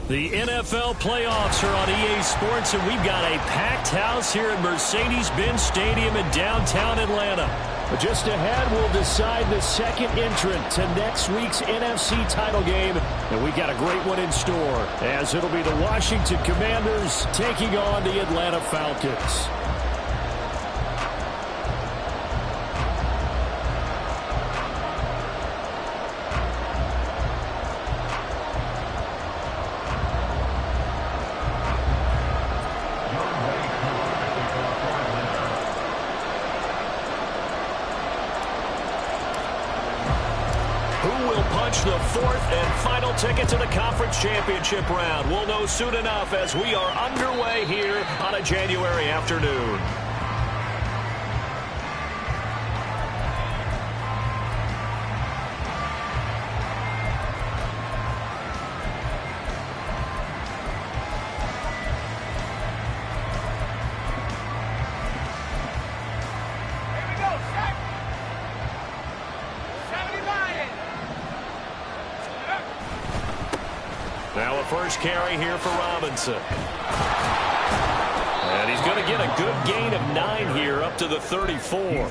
The NFL playoffs are on EA Sports, and we've got a packed house here at Mercedes-Benz Stadium in downtown Atlanta. But just ahead, we'll decide the second entrant to next week's NFC title game, and we've got a great one in store, as it'll be the Washington Commanders taking on the Atlanta Falcons. The fourth and final ticket to the conference championship round. We'll know soon enough as we are underway here on a January afternoon. Now a first carry here for Robinson. And he's going to get a good gain of 9 here up to the 34.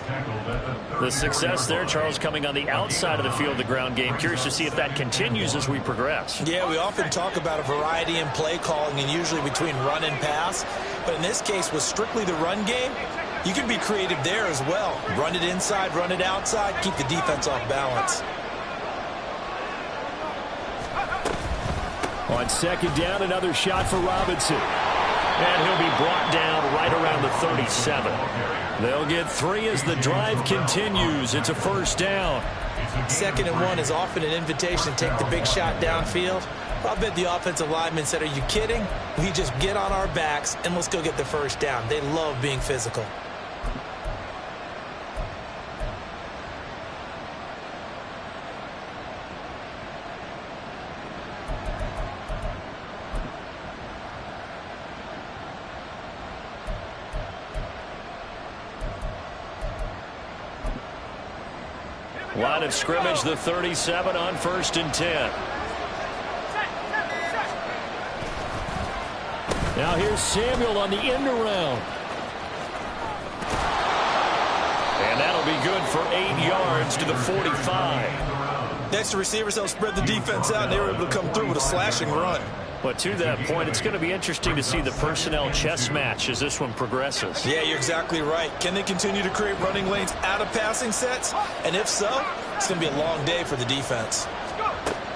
The success there, Charles, coming on the outside of the field, the ground game. Curious to see if that continues as we progress. Yeah, we often talk about a variety in play calling and usually between run and pass. But in this case, with strictly the run game, you can be creative there as well. Run it inside, run it outside, keep the defense off balance. On second down, another shot for Robinson. And he'll be brought down right around the 37. They'll get 3 as the drive continues. It's a first down. 2nd and 1 is often an invitation to take the big shot downfield. I bet the offensive lineman said, "Are you kidding? We just get on our backs and let's go get the first down." They love being physical. Line of scrimmage, the 37 on 1st and 10. Now here's Samuel on the end around. And that'll be good for 8 yards to the 45. Next to receivers, they'll spread the defense out, and they were able to come through with a slashing run. But to that point, it's going to be interesting to see the personnel chess match as this one progresses. Yeah, you're exactly right. Can they continue to create running lanes out of passing sets? And if so, it's going to be a long day for the defense.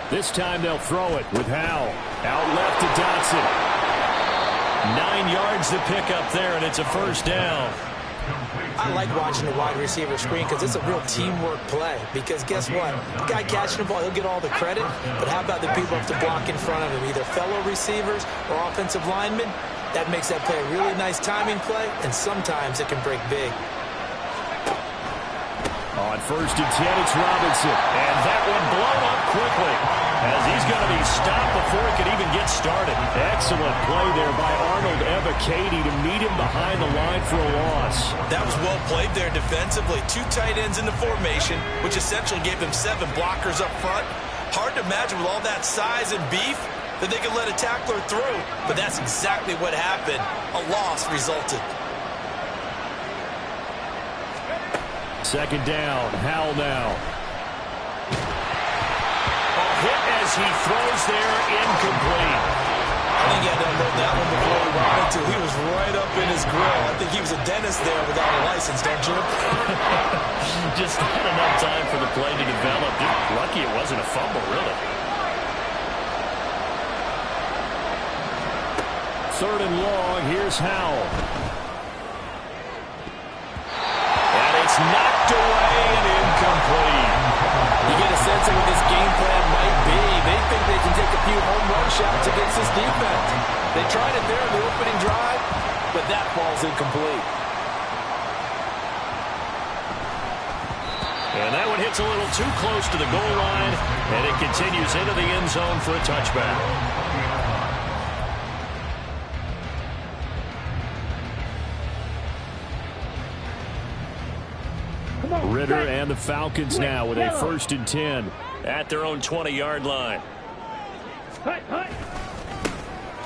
This time they'll throw it with Howell. Out left to Dotson. 9 yards to pick up there, and it's a first down. I like watching the wide receiver screen because it's a real teamwork play. Because guess what? The guy catching the ball, he'll get all the credit. But how about the people up to block in front of him, either fellow receivers or offensive linemen? That makes that play a really nice timing play, and sometimes it can break big. On 1st and 10, it's Robinson. And that one blown up quickly as he's going to be stopped before he could even get started. Excellent play there by Arnold Ebiketie to meet him behind the line for a loss. That was well played there defensively. 2 tight ends in the formation, which essentially gave them 7 blockers up front. Hard to imagine with all that size and beef that they could let a tackler through. But that's exactly what happened. A loss resulted. 2nd down, Howell now. A hit as he throws there, incomplete. I think he had to unload that one before he wanted to. He was right up in his grill. I think he was a dentist there without a license, don't you? Just not enough time for the play to develop. You're lucky it wasn't a fumble, really. 3rd and long, here's Howell. Knocked away and incomplete. You get a sense of what this game plan might be. They think they can take a few home run shots against this defense. They tried it there in the opening drive, but that ball's incomplete. And that one hits a little too close to the goal line, and it continues into the end zone for a touchback. Ritter and the Falcons now with a 1st and 10 at their own 20-yard line.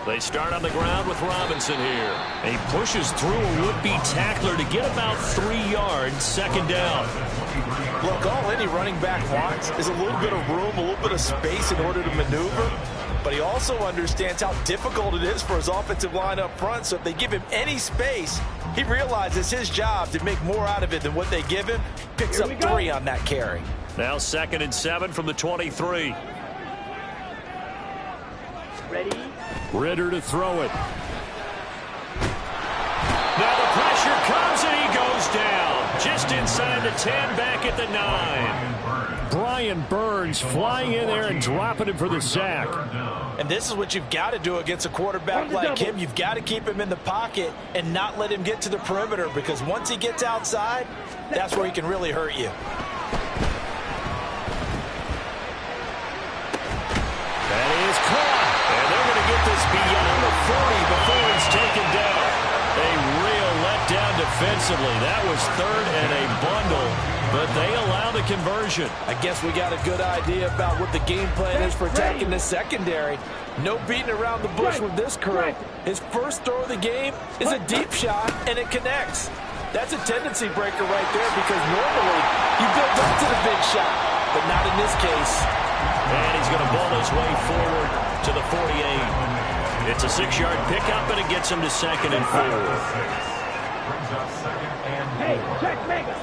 They start on the ground with Robinson here. He pushes through a would-be tackler to get about 3 yards, second down. Look, all any running back wants is a little bit of room, a little bit of space in order to maneuver. But he also understands how difficult it is for his offensive line up front. So if they give him any space, he realizes his job to make more out of it than what they give him. Picks up 3 on that carry. Now 2nd and 7 from the 23. Ready? Ridder to throw it. Now the pressure comes and he goes down. Just inside the 10, back at the 9. Brian Burns flying in there and dropping him for the sack. And this is what you've got to do against a quarterback like him. You've got to keep him in the pocket and not let him get to the perimeter, because once he gets outside, that's where he can really hurt you. That is caught. And they're going to get this beyond the 40 before he's taken down. A real letdown defensively. That was 3rd and a bundle, but they allow the conversion. I guess we got a good idea about what the game plan is for attacking this secondary. No beating around the bush with this crew. His first throw of the game is a deep shot, and it connects. That's a tendency breaker right there, because normally you build up to the big shot, but not in this case. And he's going to ball his way forward to the 48. It's a 6-yard pickup, and it gets him to 2nd and 4. Hey, check Vegas.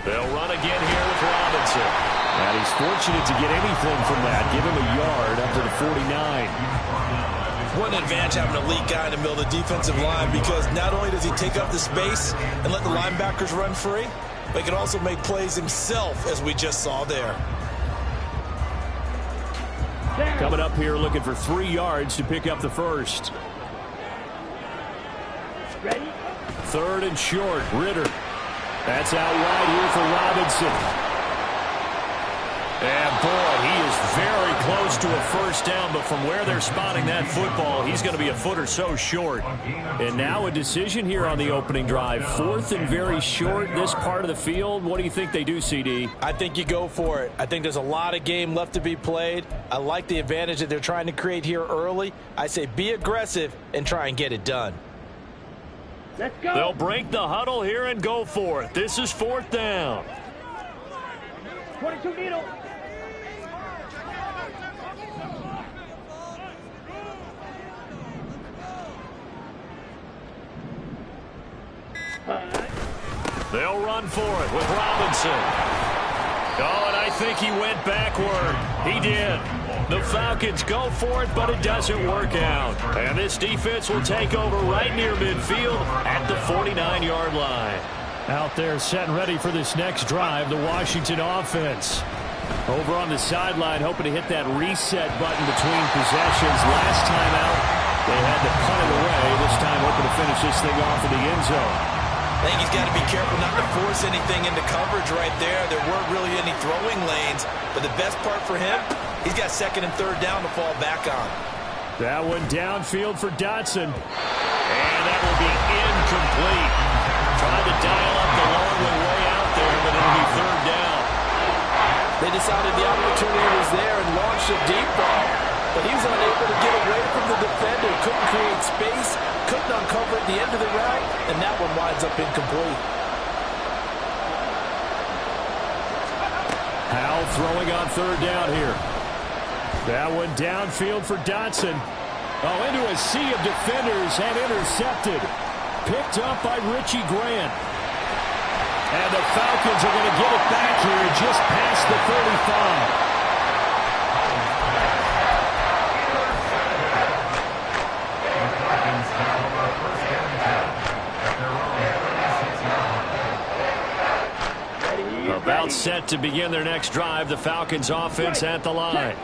They'll run again here with Robinson. And he's fortunate to get anything from that. Give him a yard up to the 49. What an advantage having an elite guy in the middle of the defensive line, because not only does he take up the space and let the linebackers run free, but he can also make plays himself, as we just saw there. Coming up here looking for 3 yards to pick up the first. Ready? 3rd and short. Ridder. That's out wide here for Robinson. And boy, he is very close to a first down, but from where they're spotting that football, he's going to be a foot or so short. And now a decision here on the opening drive. 4th and very short, this part of the field. What do you think they do, CD? I think you go for it. I think there's a lot of game left to be played. I like the advantage that they're trying to create here early. I say be aggressive and try and get it done. Let's go. They'll break the huddle here and go for it. This is 4th down. 22 needle. They'll run for it with Robinson. Oh, and I think he went backward. He did. The Falcons go for it, but it doesn't work out. And this defense will take over right near midfield at the 49-yard line. Out there set and ready for this next drive, the Washington offense. Over on the sideline, hoping to hit that reset button between possessions. Last time out, they had to punt it away. This time hoping to finish this thing off in the end zone. I think he's got to be careful not to force anything into coverage right there. There weren't really any throwing lanes, but the best part for him, he's got 2nd and 3rd down to fall back on. That one downfield for Dotson. And that will be incomplete. Trying to dial up the long way out there, but it'll be 3rd down. They decided the opportunity was there and launched a deep ball, but he was unable to get away from the defender. Couldn't create space, couldn't uncover at the end of the route, and that one winds up incomplete. Howell throwing on 3rd down here. That one downfield for Dotson. Oh, into a sea of defenders and intercepted. Picked up by Richie Grant. And the Falcons are going to get it back here just past the 35. About set to begin their next drive, the Falcons offense at the line.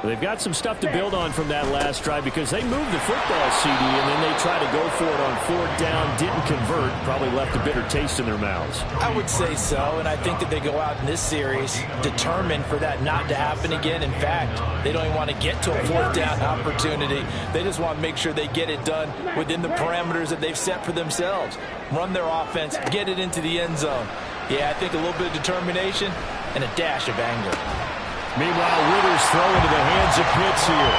They've got some stuff to build on from that last drive, because they moved the football, CD, and then they tried to go for it on 4th down, didn't convert, probably left a bitter taste in their mouths. I would say so, and I think that they go out in this series determined for that not to happen again. In fact, they don't even want to get to a 4th down opportunity. They just want to make sure they get it done within the parameters that they've set for themselves. Run their offense, get it into the end zone. Yeah, I think a little bit of determination and a dash of anger. Meanwhile, Ritter's throw into the hands of Pitts here.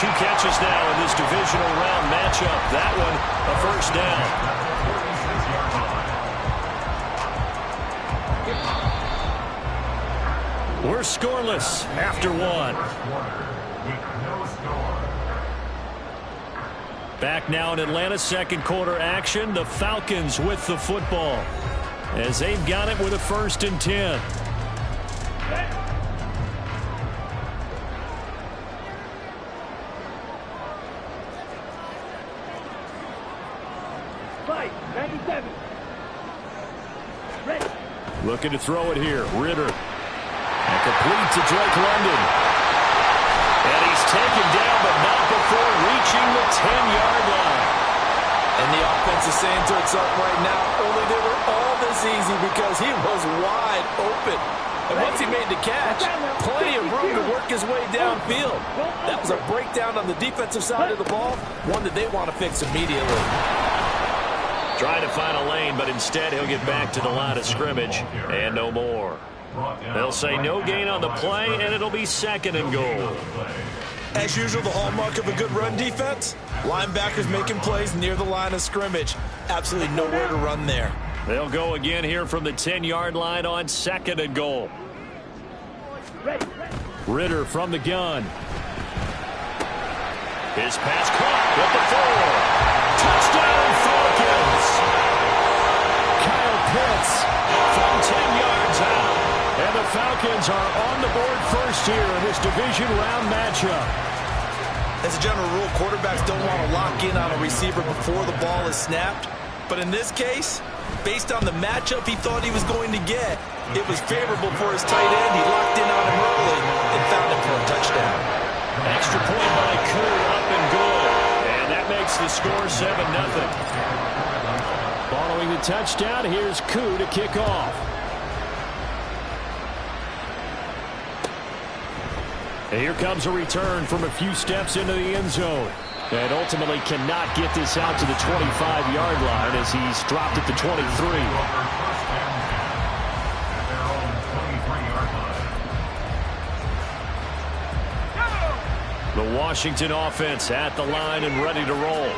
2 catches now in this divisional round matchup. That one, a first down. We're scoreless after 1. Back now in Atlanta, second quarter action. The Falcons with the football as they've got it with a 1st and 10. Fight, 97. Ready. Looking to throw it here. Ritter. And complete to Drake London. And he's taken down, but not before reaching the 10-yard line. And the offense is saying to itself right now, only they were all this easy because he was wide open. And once he made the catch, plenty of room to work his way downfield. That was a breakdown on the defensive side of the ball, one that they want to fix immediately. Trying to find a lane, but instead he'll get back to the line of scrimmage and no more. They'll say no gain on the play, and it'll be 2nd and goal. As usual, the hallmark of a good run defense, linebackers making plays near the line of scrimmage. Absolutely nowhere to run there. They'll go again here from the 10-yard line on 2nd and goal. Ready. Ritter from the gun. His pass caught with the 4. Touchdown, Falcons! Kyle Pitts From 10 yards out. and the Falcons are on the board first here in this division round matchup. As a general rule, quarterbacks don't want to lock in on a receiver before the ball is snapped. But in this case, based on the matchup he thought he was going to get, it was favorable for his tight end. He locked in on him early and found him for a touchdown. Extra point by Koo, up and good. And that makes the score 7-0. Following the touchdown, here's Koo to kick off. And here comes a return from a few steps into the end zone. And ultimately cannot get this out to the 25-yard line as he's dropped at the 23. The Washington offense at the line and ready to roll.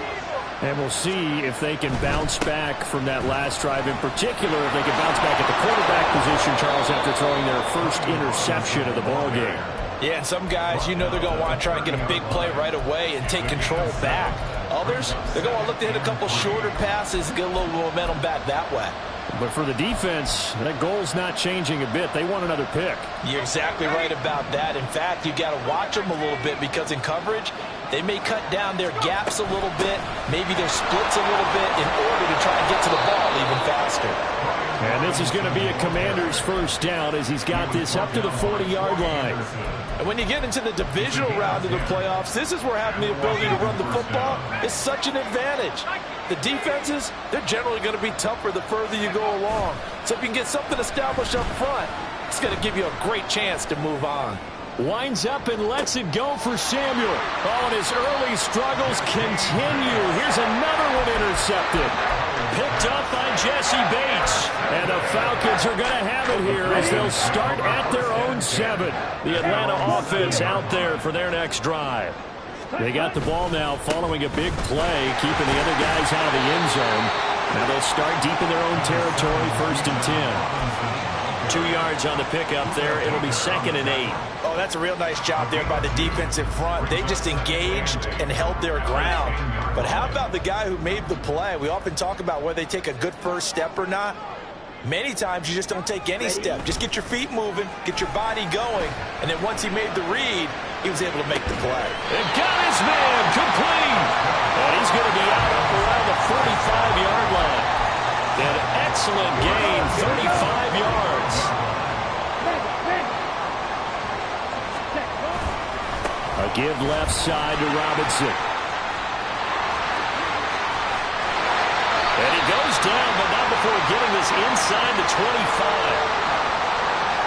And we'll see if they can bounce back from that last drive, in particular if they can bounce back at the quarterback position, Charles, after throwing their first interception of the ballgame. Yeah, and some guys, you know they're going to want to try and get a big play right away and take control back. Others, they're going to look to hit a couple shorter passes and get a little momentum back that way. But for the defense, that goal's not changing a bit. They want another pick. You're exactly right about that. In fact, you got to watch them a little bit because in coverage, they may cut down their gaps a little bit, maybe their splits a little bit in order to try and get to the ball even faster. And this is going to be a Commander's first down as he's got this up to the 40-yard line. And when you get into the divisional round of the playoffs, this is where having the ability to run the football is such an advantage. The defenses, they're generally going to be tougher the further you go along. So if you can get something established up front, it's going to give you a great chance to move on. Winds up and lets it go for Samuel. Oh, and his early struggles continue. Here's another one intercepted. Picked up by Jesse Bates. And the Falcons are going to have it here as they'll start at their own 7. The Atlanta offense out there for their next drive. They got the ball now following a big play, keeping the other guys out of the end zone. Now they'll start deep in their own territory, 1st and 10. 2 yards on the pickup there. It'll be 2nd and 8. Oh, that's a real nice job there by the defensive front. They just engaged and held their ground. But how about the guy who made the play? We often talk about whether they take a good first step or not. Many times you just don't take any step. Just get your feet moving, get your body going, and then once he made the read, he was able to make the play. And got his man complete. And he's going to be out up around the 45-yard line. An excellent gain, 35 yards. A give left side to Robinson. And he goes down, but not before getting this inside the 25.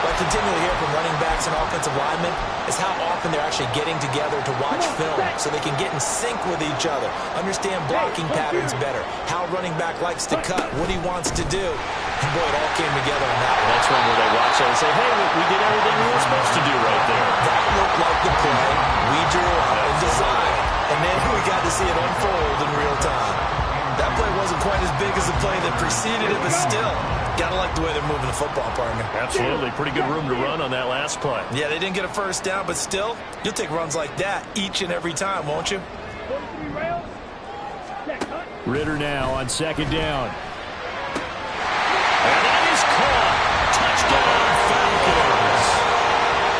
What I continually hear from running backs and offensive linemen is how often they're actually getting together to watch film so they can get in sync with each other, understand blocking patterns better, how running back likes to cut, what he wants to do. And boy, it all came together on that one. That's one where they watch it and say, hey, we did everything we were supposed to do right see it unfold in real time. That play wasn't quite as big as the play that preceded it, but still, gotta like the way they're moving the football, partner. Absolutely. Pretty good room to run on that last play. Yeah, they didn't get a first down, but still, you'll take runs like that each and every time, won't you? Ridder now on second down. And that is caught. Touchdown, Falcons.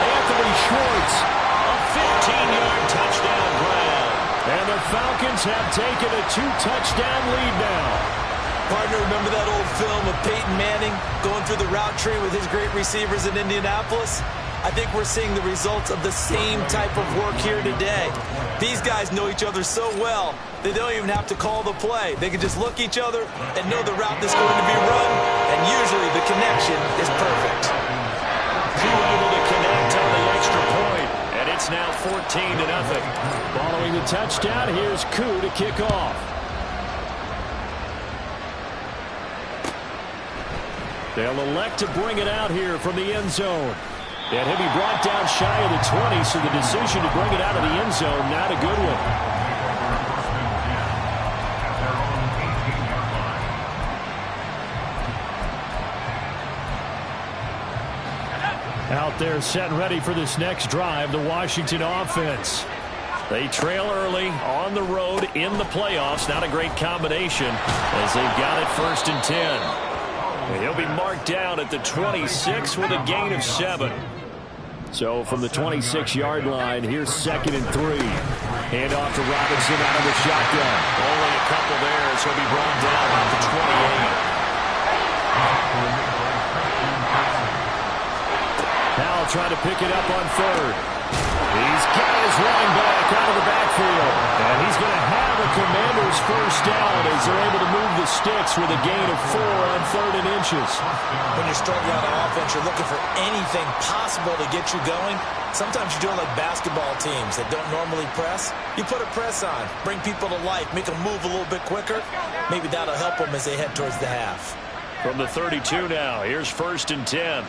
Anthony Schwartz. A 15-yard touchdown grab. And the Falcons have taken a 2-touchdown lead now. Partner, remember that old film of Peyton Manning going through the route tree with his great receivers in Indianapolis? I think we're seeing the results of the same type of work here today. These guys know each other so well, they don't even have to call the play. They can just look each other and know the route that's going to be run, and usually the connection is perfect. Koo able to connect on the extra point, and it's now 14-0. Following the touchdown, here's Koo to kick off. They'll elect to bring it out here from the end zone. And he'll be brought down shy of the 20, so the decision to bring it out of the end zone, not a good one. Out there set and ready for this next drive, the Washington offense. They trail early on the road in the playoffs. Not a great combination as they've got it 1st and 10. And he'll be marked down at the 26 with a gain of 7. So from the 26-yard line, here's 2nd and 3. Hand off to Robinson out of the shotgun. Only a couple there as he'll be brought down at the 28. Powell trying to pick it up on 3rd. He's got his running back out of the backfield. And he's going to have a Commanders first down as they're able to move the sticks with a gain of 4 on 3rd and inches. When you're struggling on offense, you're looking for anything possible to get you going. Sometimes you do it like basketball teams that don't normally press. You put a press on, bring people to life, make them move a little bit quicker. Maybe that'll help them as they head towards the half. From the 32 now, here's 1st and 10.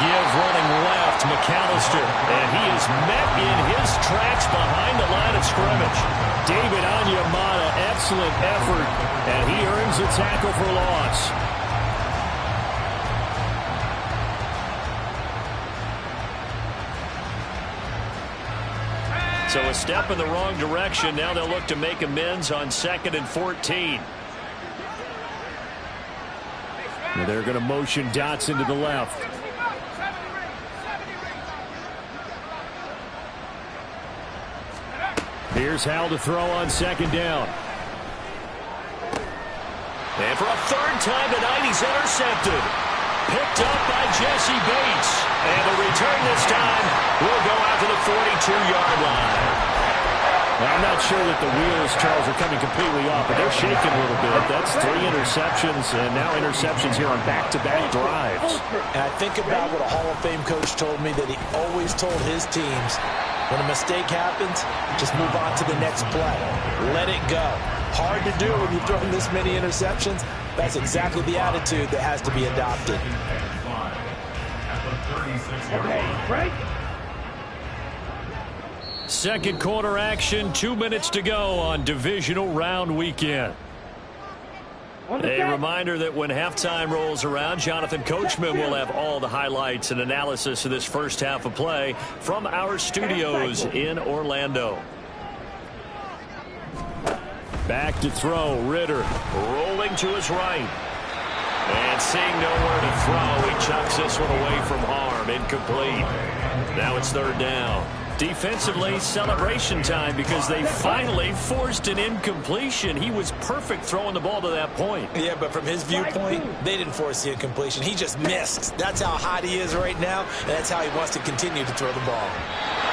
Give running left, McAllister, and he is met in his tracks behind the line of scrimmage. David Onyemata, excellent effort, and he earns a tackle for loss. So a step in the wrong direction. Now they'll look to make amends on 2nd and 14. And they're going to motion Dotson to the left. Here's Howell to throw on 2nd down. And for a 3rd time tonight, he's intercepted. Picked up by Jesse Bates. And the return this time will go out to the 42-yard line. Well, I'm not sure that the wheels, Charles, are coming completely off, but they're shaking a little bit. That's 3 interceptions, and now interceptions here on back-to-back drives. And I think about what a Hall of Fame coach told me, that he always told his teams, when a mistake happens, just move on to the next play. Let it go. Hard to do when you've thrown this many interceptions. That's exactly the attitude that has to be adopted. Okay, break. Second quarter action, 2 minutes to go on divisional round weekend. A reminder that when halftime rolls around, Jonathan Coachman will have all the highlights and analysis of this first half of play from our studios in Orlando. Back to throw, Ridder. Rolling to his right. And seeing nowhere to throw, he chucks this one away from harm. Incomplete. Now it's 3rd down. Defensively, celebration time because they finally forced an incompletion. He was perfect throwing the ball to that point. Yeah, but from his viewpoint, they didn't force the incompletion. He just missed. That's how hot he is right now, and that's how he wants to continue to throw the ball.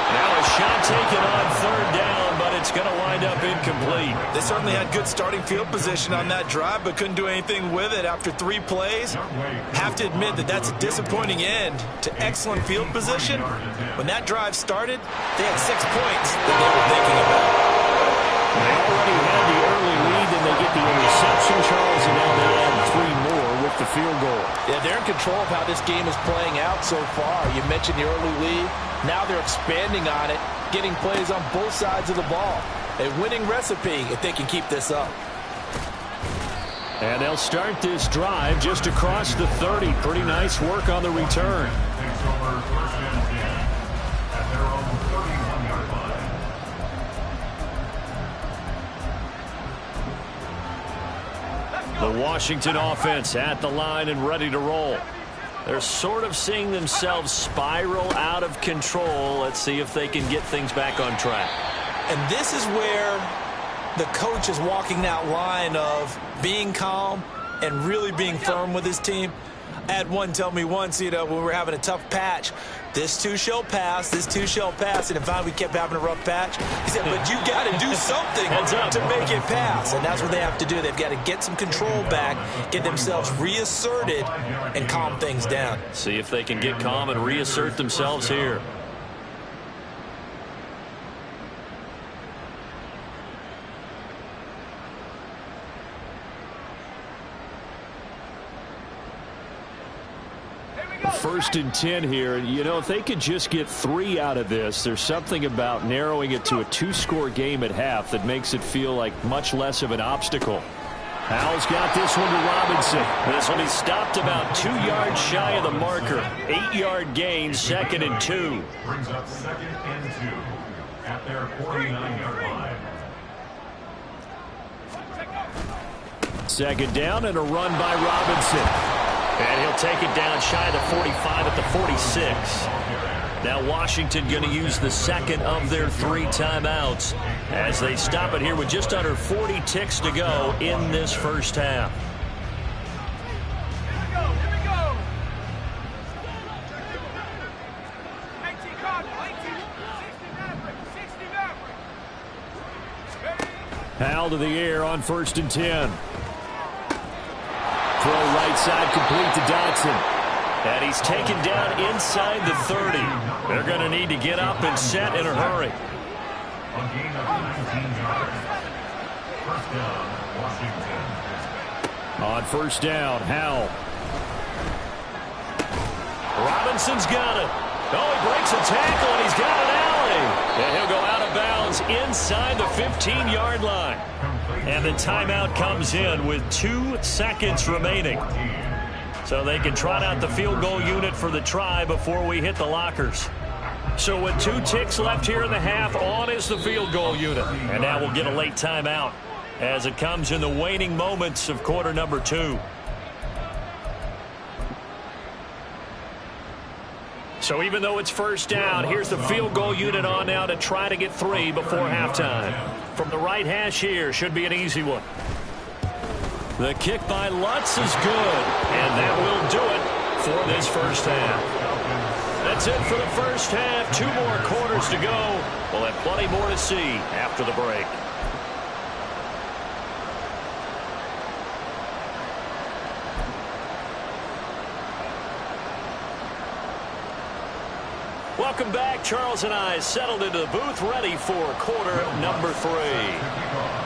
Now a shot taken on 3rd down, but it's going to wind up incomplete. They certainly had good starting field position on that drive, but couldn't do anything with it after 3 plays. Have to admit that that's a disappointing end to excellent field position. When that drive started, they had 6 points that they were thinking about. They already had the early lead, and they get the interception, Charles, and now they add 3 more with the field goal. Yeah, they're in control of how this game is playing out so far. You mentioned the early lead. Now they're expanding on it, getting plays on both sides of the ball. A winning recipe if they can keep this up. And they'll start this drive just across the 30. Pretty nice work on the return. The Washington offense at the line and ready to roll. They're sort of seeing themselves spiral out of control. Let's see if they can get things back on track. And this is where the coach is walking that line of being calm and really being firm with his team. I had one tell me once, when we were having a tough patch, this too shall pass, this too shall pass. And finally we kept having a rough patch. He said, but you got to do something to make it pass. And that's what they have to do. They've got to get some control back, get themselves reasserted, and calm things down. See if they can get calm and reassert themselves here. First and 10 here. If they could just get 3 out of this, there's something about narrowing it to a 2-score game at half that makes it feel like much less of an obstacle. Howell's got this one to Robinson. This will be stopped about 2 yards shy of the marker. 8-yard gain, 2nd and 2. Brings up 2nd and 2 at their 49-yard line. Second down and a run by Robinson. And he'll take it down shy of the 45 at the 46. Now Washington going to use the second of their 3 timeouts as they stop it here with just under 40 ticks to go in this first half. Howell to the air on 1st and 10. Throw right side complete to Dotson. And he's taken down inside the 30. They're going to need to get up and set in a hurry. A gain of 19 yards. First down, Washington. On 1st down, Howell. Robinson's got it. Oh, he breaks a tackle, and he's got an alley. And he'll go out of bounds inside the 15-yard line. And the timeout comes in with 2 seconds remaining. So they can trot out the field goal unit for the try before we hit the lockers. So with 2 ticks left here in the half, on is the field goal unit. And now we'll get a late timeout as it comes in the waning moments of quarter number 2. So even though it's first down, here's the field goal unit on now to try to get 3 before halftime. From the right hash here, should be an easy one. The kick by Lutz is good, and that will do it for this first half. That's it for the first half. 2 more quarters to go. We'll have plenty more to see after the break. Welcome back. Charles and I settled into the booth ready for quarter number 3.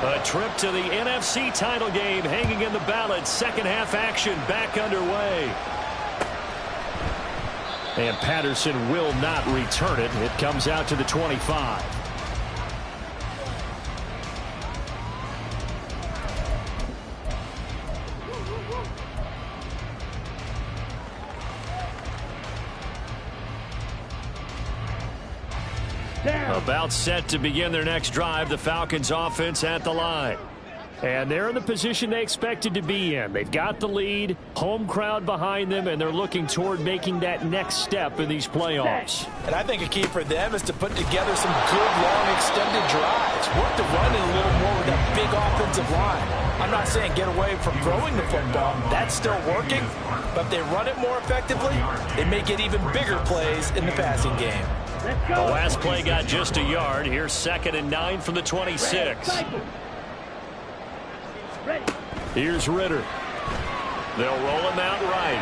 A trip to the NFC title game hanging in the balance. Second half action back underway. And Patterson will not return it. It comes out to the 25. About set to begin their next drive, the Falcons offense at the line. And they're in the position they expected to be in. They've got the lead, home crowd behind them, and they're looking toward making that next step in these playoffs. And I think a key for them is to put together some good, long, extended drives. Work the run in a little more with that big offensive line. I'm not saying get away from throwing the football. That's still working. But if they run it more effectively, they may get even bigger plays in the passing game. The last play got just a yard. Here's 2nd and 9 from the 26. Here's Ritter. They'll roll him out right.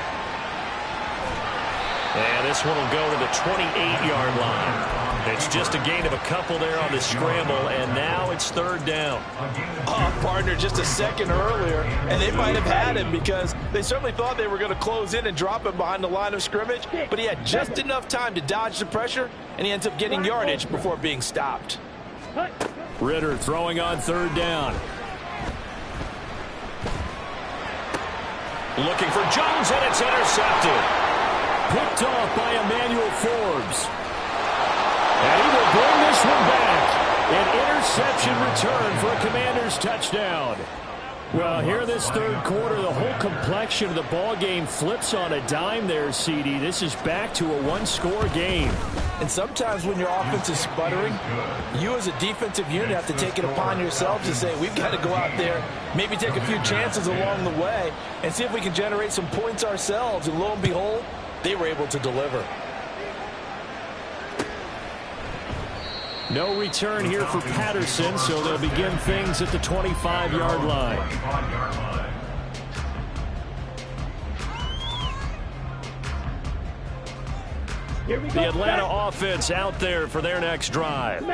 And this one will go to the 28-yard line. It's just a gain of a couple there on the scramble, and now it's third down. Partner, just a second earlier, and they might have had him because they certainly thought they were going to close in and drop him behind the line of scrimmage, but he had just enough time to dodge the pressure, and he ends up getting yardage before being stopped. Ridder throwing on third down. Looking for Jones, and it's intercepted. Picked off by Emmanuel Forbes. And he will bring this one back. An interception return for a Commanders touchdown. Well, here this third quarter, the whole complexion of the ball game flips on a dime there, CD. This is back to a one-score game. And sometimes when your offense is sputtering, you as a defensive unit have to take it upon yourselves to say, we've got to go out there, maybe take a few chances along the way, and see if we can generate some points ourselves. And lo and behold, they were able to deliver. No return here for Patterson, so they'll begin things at the 25-yard line. The Atlanta offense out there for their next drive.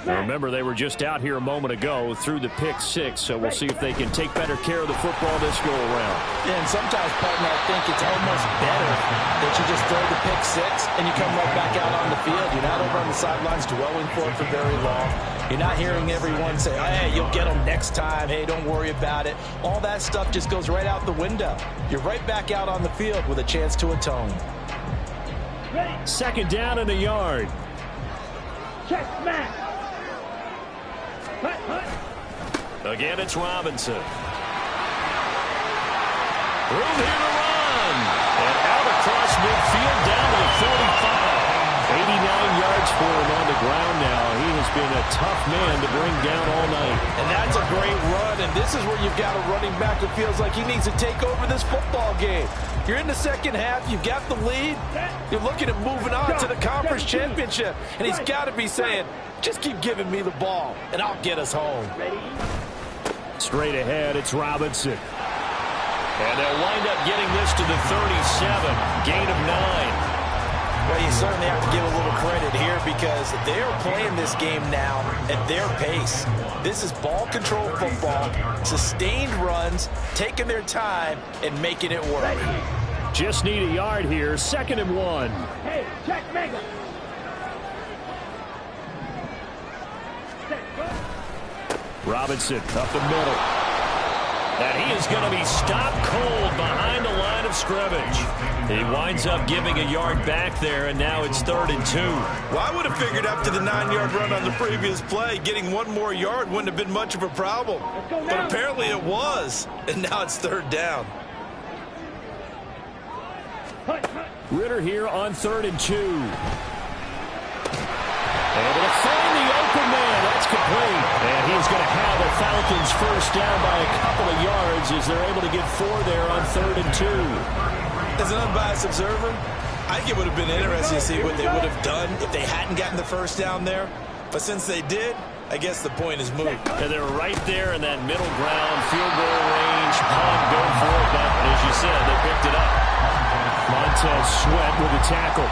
Now remember, they were just out here a moment ago through the pick six, so we'll see if they can take better care of the football this go-around. Yeah, and sometimes, partner, I think it's almost better that you just throw the pick six and you come right back out on the field. You're not over on the sidelines dwelling for it for very long. You're not hearing everyone say, hey, you'll get them next time. Hey, don't worry about it. All that stuff just goes right out the window. You're right back out on the field with a chance to atone. Second down and a yard. Check, Matt. Again, it's Robinson. Room here to run. And out across midfield down to the 45. 89 yards for him on the ground now. He has been a tough man to bring down all night. And that's a great run, and this is where you've got a running back who feels like he needs to take over this football game. You're in the second half, you've got the lead, you're looking at moving on to the conference championship, and he's got to be saying, just keep giving me the ball, and I'll get us home. Straight ahead, it's Robinson. And they'll wind up getting this to the 37, gain of 9. Well, you certainly have to give a little credit here because they are playing this game now at their pace. This is ball control football, sustained runs, taking their time, and making it work. Just need a yard here, 2nd and 1. Hey, check, Mega. Robinson up the middle. And he is going to be stopped cold behind the line of scrimmage. He winds up giving a yard back there, and now it's 3rd and 2. Well, I would have figured after the 9-yard run on the previous play, getting one more yard wouldn't have been much of a problem. But apparently it was, and now it's 3rd down. Ridder here on 3rd and 2. Able to find the open man. That's complete. And he's going to have the Falcons first down by a couple of yards as they're able to get 4 there on 3rd and 2. As an unbiased observer, I think it would have been interesting to see what they would have done if they hadn't gotten the first down there. But since they did, I guess the point is moot. And they're right there in that middle ground, field goal range, punt, go for it. But as you said, they picked it up. Montez Sweat with the tackle.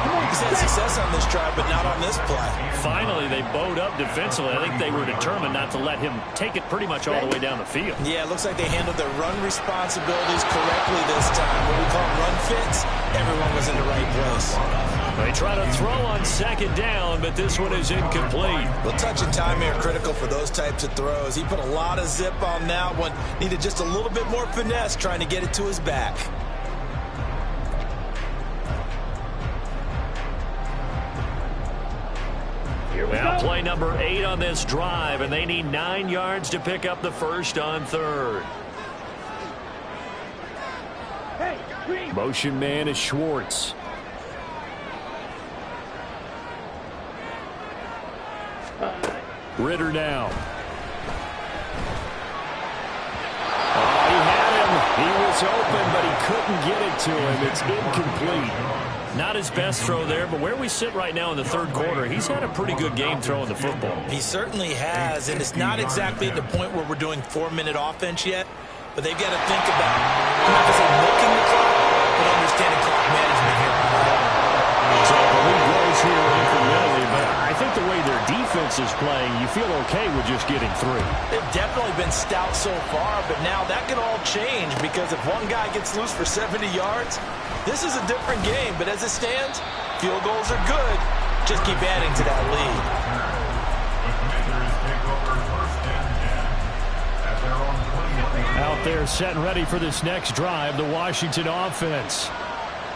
He's had success on this drive, but not on this play. Finally, they bowed up defensively. I think they were determined not to let him take it pretty much all the way down the field. Yeah, it looks like they handled their run responsibilities correctly this time. What we call run fits, everyone was in the right place. They try to throw on 2nd down, but this one is incomplete. Well, touch and time are critical for those types of throws. He put a lot of zip on that one. Needed just a little bit more finesse trying to get it to his back. Now play number 8 on this drive, and they need 9 yards to pick up the first on 3rd. Motion man is Schwartz. Ridder now. Oh, he had him. He was open, but he couldn't get it to him. It's incomplete. Not his best throw there, but where we sit right now in the 3rd quarter, he's had a pretty good game throwing the football. He certainly has, and it's not exactly at the point where we're doing 4-minute offense yet, but they've got to think about not just milking the clock, but understanding clock management here. So the lead grows here incrementally, feel okay with just getting 3. They've definitely been stout so far, but now that can all change because if one guy gets loose for 70 yards, this is a different game. But as it stands, field goals are good. Just keep adding to that lead. Out there set and ready for this next drive, the Washington offense.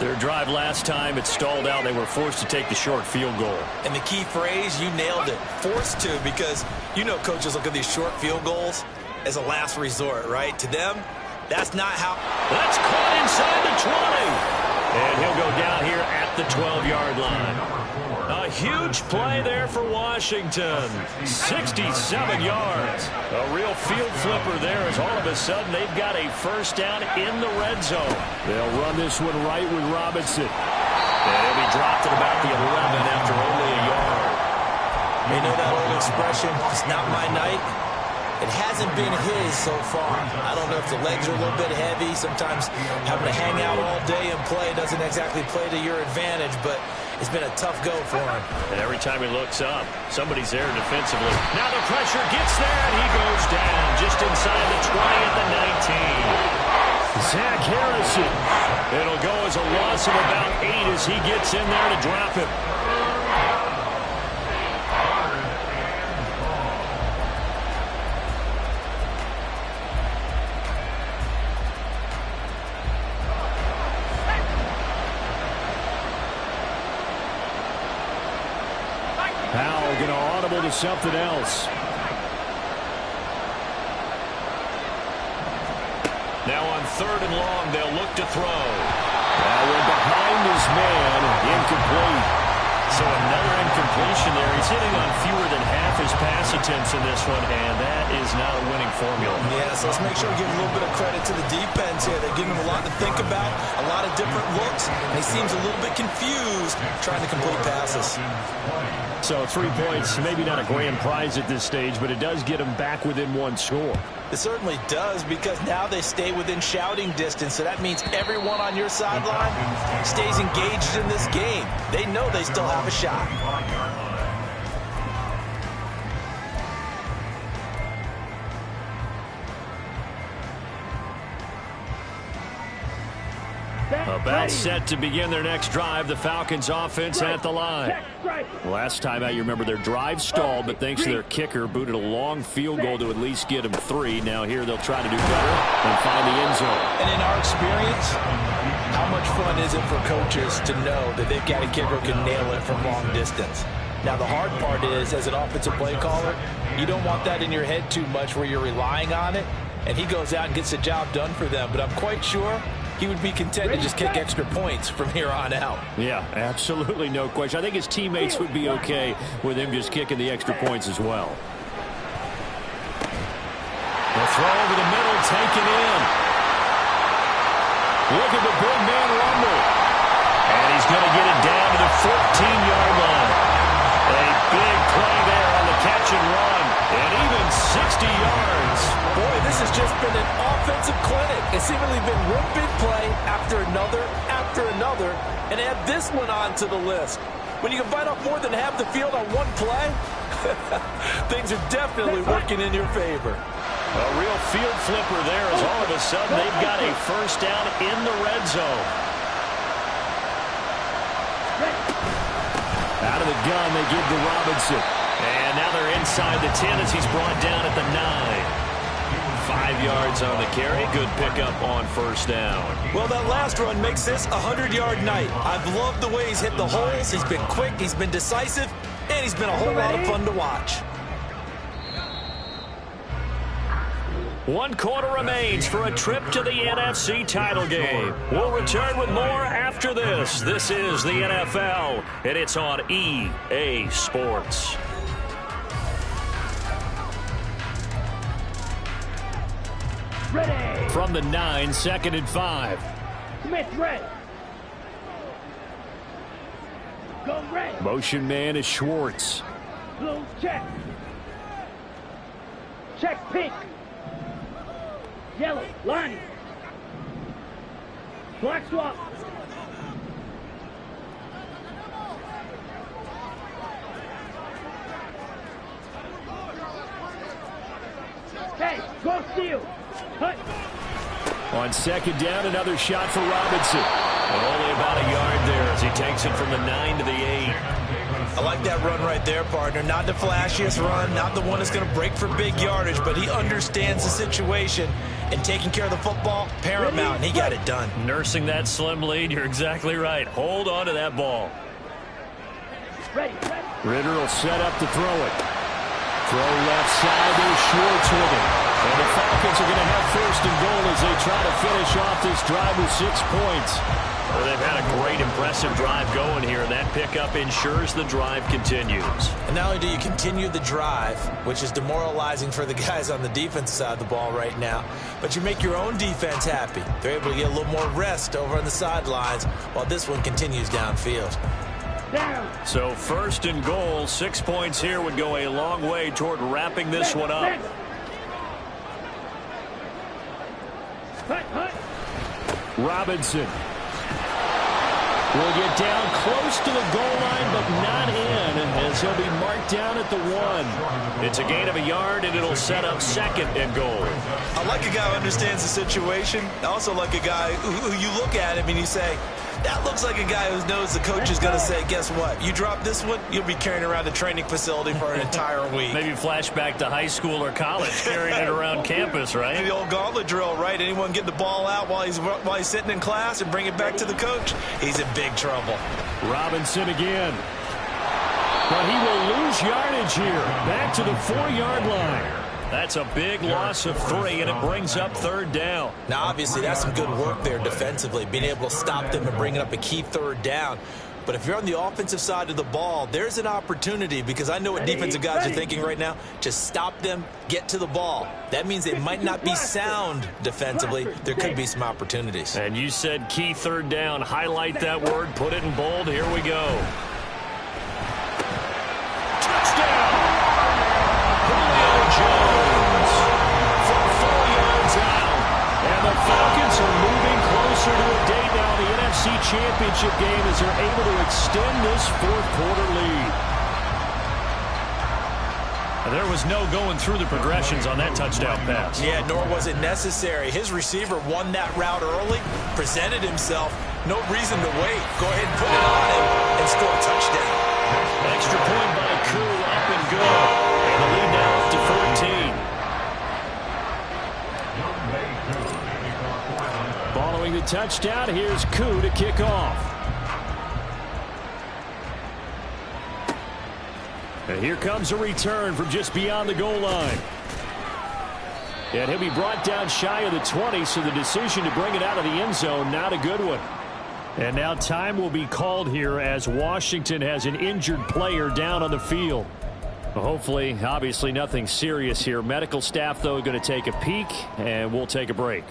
Their drive last time, it stalled out. They were forced to take the short field goal. And the key phrase, you nailed it, forced to, because you know coaches look at these short field goals as a last resort, right? To them, that's not how. That's caught inside the 20. And he'll go down here at the 12-yard line. A huge play there for Washington. 67 yards. A real field flipper there as all of a sudden they've got a first down in the red zone. They'll run this one right with Robinson. And he'll be dropped at about the 11 after only a yard. You know that old expression, it's not my night? It hasn't been his so far. I don't know if the legs are a little bit heavy. Sometimes having to hang out all day and play doesn't exactly play to your advantage, but it's been a tough go for him. And every time he looks up, somebody's there defensively. Now the pressure gets there, and he goes down just inside the 20 at the 19. Zach Harrison. It'll go as a loss of about 8 as he gets in there to drop him. Powell going to audible to something else. Now on 3rd and long, they'll look to throw. That one behind his man, incomplete. So another incompletion there. He's hitting on fewer than half his pass attempts in this one, and that is not a winning formula. Yeah, so let's make sure we give a little bit of credit to the defense here. They're giving him a lot to think about, a lot of different looks, and he seems a little bit confused trying to complete passes. So 3 points, maybe not a grand prize at this stage, but it does get them back within 1 score. It certainly does, because now they stay within shouting distance, so that means everyone on your sideline stays engaged in this game. They know they still have a shot. About set to begin their next drive. The Falcons offense at the line. Last time out, you remember their drive stalled, but thanks to their kicker, booted a long field goal to at least get them 3. Now here they'll try to do better and find the end zone. And in our experience, how much fun is it for coaches to know that they've got a kicker who can nail it from long distance? Now, the hard part is, as an offensive play caller, you don't want that in your head too much where you're relying on it, and he goes out and gets the job done for them. But I'm quite sure he would be content to just kick extra points from here on out. Yeah, absolutely no question. I think his teammates would be okay with him just kicking the extra points as well. The throw over the middle, taken in. Look at the big man rumble. And he's going to get it down to the 14-yard line. A big play there on the catch and run. And even 60 yards. Boy, this has just been an offensive clinic. It's seemingly been one big play after another, and add this one on to the list. When you can bite off more than half the field on one play, things are definitely working in your favor. A real field flipper there as all of a sudden they've got a first down in the red zone. Out of the gun, they give to Robinson. And now they're inside the 10 as he's brought down at the 9. 5 yards on the carry. Good pickup on first down. Well, that last run makes this a 100-yard night. I've loved the way he's hit the holes. He's been quick, he's been decisive, and he's been a whole lot of fun to watch. 1 quarter remains for a trip to the NFC title game. We'll return with more after this. This is the NFL, and it's on EA Sports. Ready. From the 9, 2nd and 5. Smith ready. Go red. Motion man is Schwartz. Blue check. Check pink. Yellow, Lonnie. Black swap. steal. Hut. On second down, another shot for Robinson. And only about a yard there as he takes it from the 9 to the 8. I like that run right there, partner. Not the flashiest run, not the one that's going to break for big yardage, but he understands the situation, and taking care of the football, paramount, and he got it done. Nursing that slim lead, you're exactly right. Hold on to that ball. Ready. Ritter will set up to throw it. Throw left side, there's Schwartz with it. And the Falcons are going to have first and goal as they try to finish off this drive with 6 points. Well, they've had a great, impressive drive going here, and that pickup ensures the drive continues. And not only do you continue the drive, which is demoralizing for the guys on the defensive side of the ball right now, but you make your own defense happy. They're able to get a little more rest over on the sidelines while this one continues downfield. Down. So first and goal, 6 points here would go a long way toward wrapping this one up. Hut. Robinson will get down close to the goal line, but not in, as he'll be marked down at the 1. It's a gain of a yard, and it'll set up second and goal. I like a guy who understands the situation. I also like a guy who you look at him and you say, that looks like a guy who knows the coach is going to say, guess what? You drop this one, you'll be carrying around the training facility for an entire week. Maybe flashback to high school or college, carrying it around campus, right? The old gauntlet drill, right? Anyone get the ball out while he's sitting in class and bring it back to the coach? He's in big trouble. Robinson again. But he will lose yardage here. Back to the 4-yard line. That's a big loss of 3, and it brings up third down. Now, obviously, that's some good work there defensively, being able to stop them and bringing up a key third down. But if you're on the offensive side of the ball, there's an opportunity, because I know what defensive guys are thinking right now. Just stop them, get to the ball. That means they might not be sound defensively. There could be some opportunities. And you said key third down. Highlight that word, put it in bold. Here we go. Touchdown! Julio Jones from 4 yards out. And the Falcons are moving closer to a date now in the NFC Championship game as they're able to extend this fourth-quarter lead. There was no going through the progressions on that touchdown pass. Yeah, nor was it necessary. His receiver won that route early, presented himself. No reason to wait. Go ahead and put it on him and score a touchdown. Extra point by Koo, up and good. And the lead now up to 14. Following the touchdown, here's Koo to kick off. And here comes a return from just beyond the goal line. And he'll be brought down shy of the 20, so the decision to bring it out of the end zone, not a good one. And now time will be called here as Washington has an injured player down on the field. Hopefully, obviously nothing serious here. Medical staff, though, going to take a peek, and we'll take a break.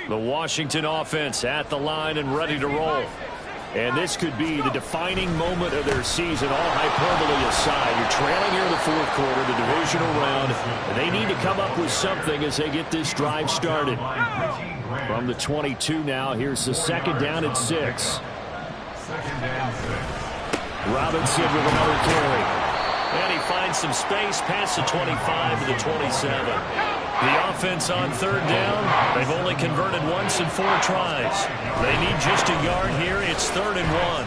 The Washington offense at the line and ready to roll. And this could be the defining moment of their season, all hyperbole aside. You're trailing here in the fourth quarter, the divisional round, and they need to come up with something as they get this drive started. From the 22 now, here's the second down at 6. Robinson with another carry. And he finds some space past the 25 to the 27. The offense on third down, they've only converted once in 4 tries. They need just a yard here. It's 3rd and 1.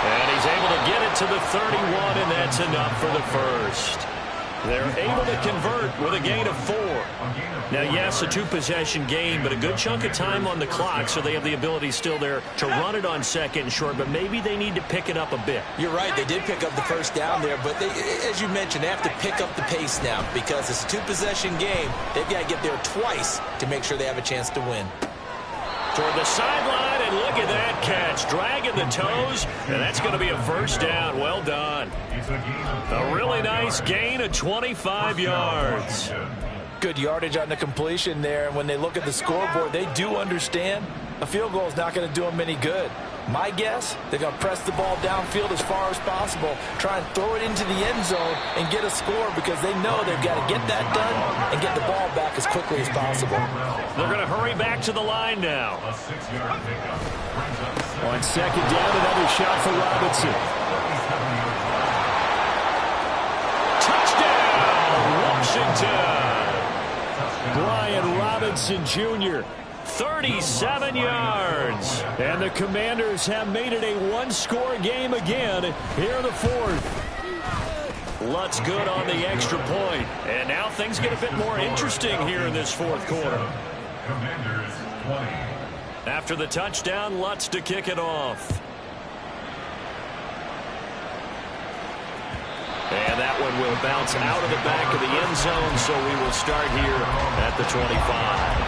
And he's able to get it to the 31, and that's enough for the first. They're able to convert with a gain of 4. Now, yes, a 2-possession game, but a good chunk of time on the clock, so they have the ability still there to run it on second and short, but maybe they need to pick it up a bit. You're right. They did pick up the first down there, but they, as you mentioned, they have to pick up the pace now because it's a 2-possession game. They've got to get there twice to make sure they have a chance to win. Toward the sideline, and look at that catch. Dragging the toes, and that's going to be a first down. Well done. A really nice gain of 25 yards. Good yardage on the completion there, and when they look at the scoreboard, they do understand a field goal is not going to do them any good. My guess, they're going to press the ball downfield as far as possible, try and throw it into the end zone and get a score because they know they've got to get that done and get the ball back as quickly as possible. They're going to hurry back to the line now. On second down, another shot for Robinson. Washington. Brian Robinson Jr., 37 yards. And the Commanders have made it a one-score game again here in the fourth. Lutz good on the extra point. And now things get a bit more interesting here in this fourth quarter. Commanders 20. After the touchdown, Lutz to kick it off. And that one will bounce out of the back of the end zone, so we will start here at the 25.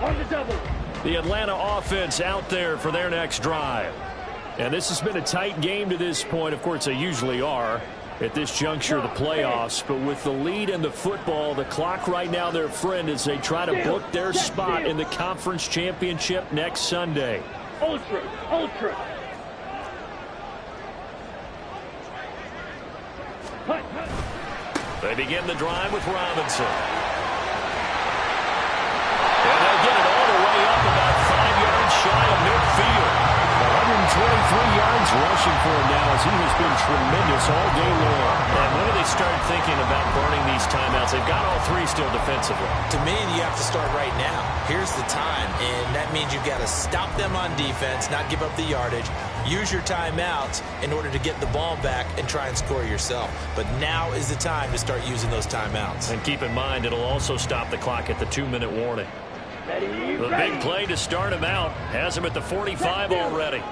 On the double. The Atlanta offense out there for their next drive. And this has been a tight game to this point. Of course, they usually are at this juncture of the playoffs. But with the lead in the football, the clock right now their friend as they try to book their spot in the conference championship next Sunday. Ultra. Ultra. Hut. They begin the drive with Robinson. And they'll get it all the way up about 5 yards shy of midfield. 123 yards rushing for him now as he has been tremendous all day long. And when do they start thinking about burning these timeouts? They've got all three still defensively. To me, you have to start right now. Here's the time, and that means you've got to stop them on defense, not give up the yardage, use your timeouts in order to get the ball back and try and score yourself. But now is the time to start using those timeouts. And keep in mind, it'll also stop the clock at the 2-minute warning. Ready. The big play to start him out has him at the 45 already.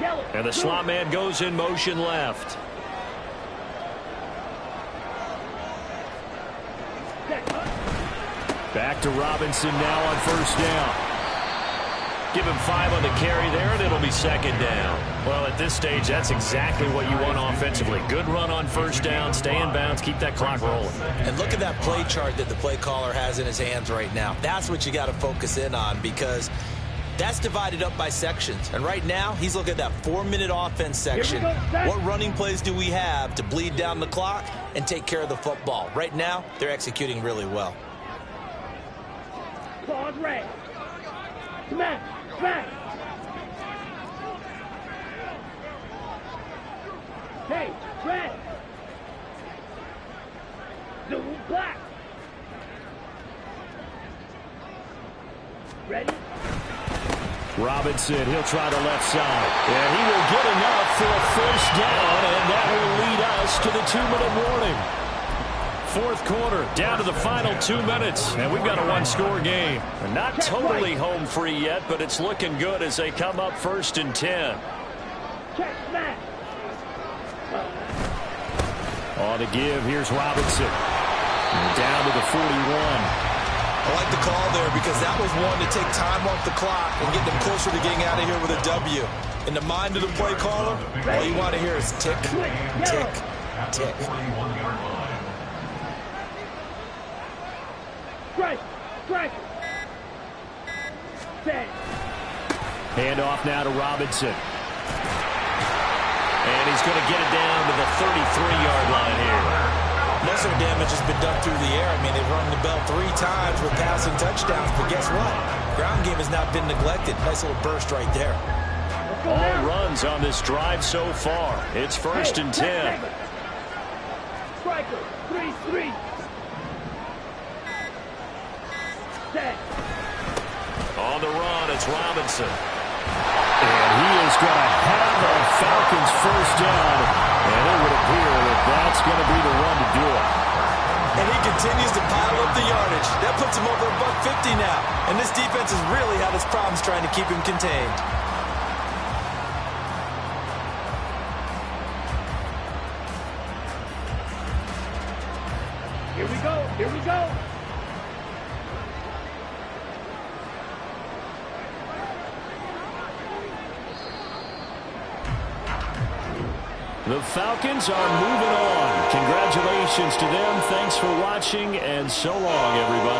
Yellow. And the slot man goes in motion left. Back to Robinson now on first down. Give him 5 on the carry there, and it'll be second down. Well, at this stage, that's exactly what you want offensively. Good run on first down, stay in bounds, keep that clock rolling. And look at that play chart that the play caller has in his hands right now. That's what you got to focus in on because that's divided up by sections. And right now, he's looking at that 4-minute offense section. What running plays do we have to bleed down the clock and take care of the football? Right now, they're executing really well. Claws red. Smash. Smash. Hey, red. Zoom black. Ready? Robinson, he'll try the left side. And he will get enough for a first down, and that will lead us to the 2-minute warning. Fourth quarter, down to the final 2 minutes, and we've got a one-score game. And not totally home free yet, but it's looking good as they come up 1st and 10. Check smash. On the give, here's Robinson. And down to the 41. I like the call there because that was one to take time off the clock and get them closer to getting out of here with a W. In the mind of the play caller, all you want to hear is tick, tick, tick. Strike. Strike. Set. Hand off now to Robinson. And he's going to get it down to the 33-yard line here. Most of the damage has been done through the air. I mean, they've rung the bell 3 times with passing touchdowns, but guess what? Ground game has not been neglected. Nice little burst right there. All runs on this drive so far. It's 1st and 10. Striker. 3-3. Set. On the run, it's Robinson. And he is going to have a Falcons first down. And it would appear that that's going to be the run to do it. And he continues to pile up the yardage. That puts him over $150 now. And this defense has really had its problems trying to keep him contained. Here we go. Here we go. The Falcons are moving on. Congratulations to them. Thanks for watching, and so long, everybody.